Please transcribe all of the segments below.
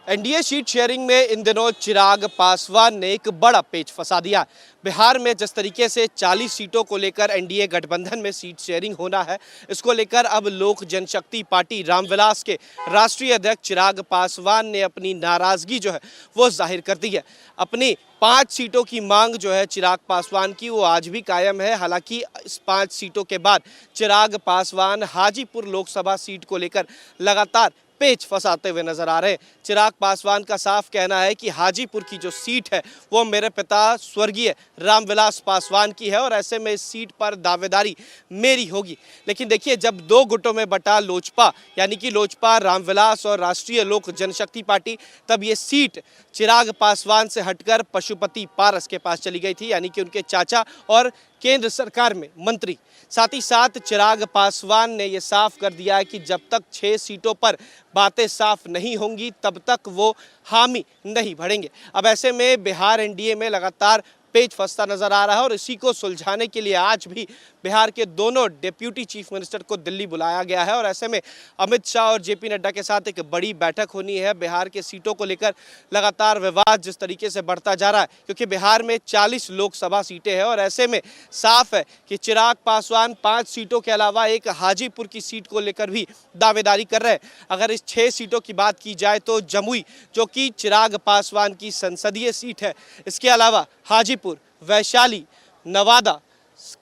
NDA seat sharing में इन दिनों चिराग पासवान ने एक बड़ा पेच फंसा दिया। बिहार में जिस तरीके से 40 सीटों को लेकर एनडीए गठबंधन में सीट शेयरिंग होना है, इसको लेकर अब लोक जनशक्ति पार्टी रामविलास के राष्ट्रीय अध्यक्ष चिराग पासवान ने अपनी नाराजगी जो है वो जाहिर कर दी है। अपनी 5 सीटों की मांग जो है चिराग पासवान की वो आज भी कायम है। हालांकि इस 5 सीटों के बाद चिराग पासवान हाजीपुर लोकसभा सीट को लेकर लगातार पेच फंसाते हुए नजर आ रहे हैं। चिराग पासवान का साफ कहना है कि हाजीपुर की जो सीट है वो मेरे पिता स्वर्गीय रामविलास पासवान की है और ऐसे में इस सीट पर दावेदारी मेरी होगी। लेकिन देखिए, जब दो गुटों में बटा लोजपा यानी कि लोजपा रामविलास और राष्ट्रीय लोक जनशक्ति पार्टी, तब ये सीट चिराग पासवान से हटकर पशुपति पारस के पास चली गई थी, यानी कि उनके चाचा और केंद्र सरकार में मंत्री। साथ ही साथ चिराग पासवान ने यह साफ कर दिया है कि जब तक 6 सीटों पर बातें साफ नहीं होंगी तब तक वो हामी नहीं भरेंगे। अब ऐसे में बिहार एनडीए में लगातार पेच फंसता नजर आ रहा है और इसी को सुलझाने के लिए आज भी बिहार के दोनों डिप्यूटी चीफ मिनिस्टर को दिल्ली बुलाया गया है और ऐसे में अमित शाह और जेपी नड्डा के साथ एक बड़ी बैठक होनी है। बिहार के सीटों को लेकर लगातार विवाद जिस तरीके से बढ़ता जा रहा है, क्योंकि बिहार में 40 लोकसभा सीटें हैं और ऐसे में साफ है कि चिराग पासवान 5 सीटों के अलावा एक हाजीपुर की सीट को लेकर भी दावेदारी कर रहे हैं। अगर इस 6 सीटों की बात की जाए तो जमुई, जो कि चिराग पासवान की संसदीय सीट है, इसके अलावा हाजीपुर, वैशाली, नवादा,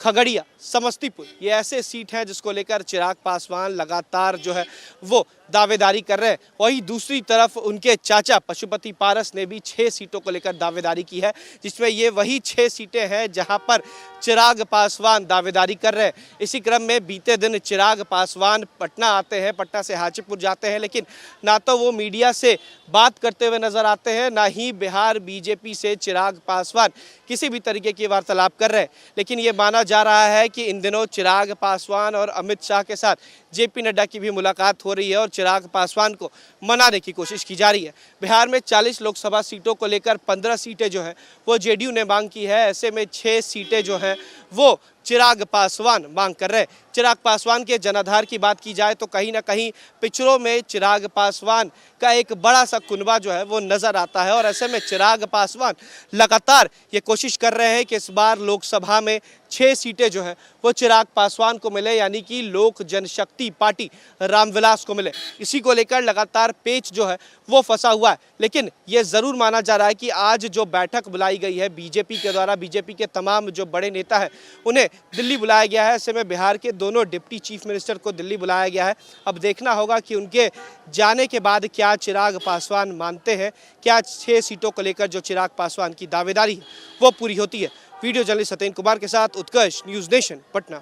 खगड़िया, समस्तीपुर, ये ऐसे सीट हैं जिसको लेकर चिराग पासवान लगातार जो है वो दावेदारी कर रहे हैं। वहीं दूसरी तरफ उनके चाचा पशुपति पारस ने भी 6 सीटों को लेकर दावेदारी की है, जिसमें ये वही 6 सीटें हैं जहां पर चिराग पासवान दावेदारी कर रहे हैं। इसी क्रम में बीते दिन चिराग पासवान पटना आते हैं, पटना से हाजीपुर जाते हैं, लेकिन ना तो वो मीडिया से बात करते हुए नजर आते हैं, ना ही बिहार बीजेपी से चिराग पासवान किसी भी तरीके की वार्तालाप कर रहे हैं। लेकिन ये माना जा रहा है कि इन दिनों चिराग पासवान और अमित शाह के साथ जेपी नड्डा की भी मुलाकात हो रही है और चिराग पासवान को मनाने की कोशिश की जा रही है। बिहार में 40 लोकसभा सीटों को लेकर 15 सीटें जो हैं वो जेडीयू ने मांग की है। ऐसे में 6 सीटें जो हैं वो चिराग पासवान मांग कर रहे हैं। चिराग पासवान के जनाधार की बात की जाए तो कहीं ना कहीं पिछड़ों में चिराग पासवान का एक बड़ा सा कुनबा जो है वो नजर आता है और ऐसे में चिराग पासवान लगातार ये कोशिश कर रहे हैं कि इस बार लोकसभा में 6 सीटें जो है वो चिराग पासवान को मिले, यानी कि लोक जनशक्ति पार्टी रामविलास को मिले। इसी को लेकर लगातार पेच जो है वो फंसा हुआ है। लेकिन ये जरूर माना जा रहा है कि आज जो बैठक बुलाई गई है बीजेपी के द्वारा, बीजेपी के तमाम जो बड़े नेता हैं उन्हें दिल्ली बुलाया गया है। ऐसे में बिहार के दोनों डिप्टी चीफ मिनिस्टर को दिल्ली बुलाया गया है। अब देखना होगा कि उनके जाने के बाद क्या चिराग पासवान मानते हैं, क्या 6 सीटों को लेकर जो चिराग पासवान की दावेदारी है वो पूरी होती है। वीडियो जर्नलिस्ट सत्येंद्र कुमार के साथ उत्कर्ष, न्यूज़ नेशन, पटना।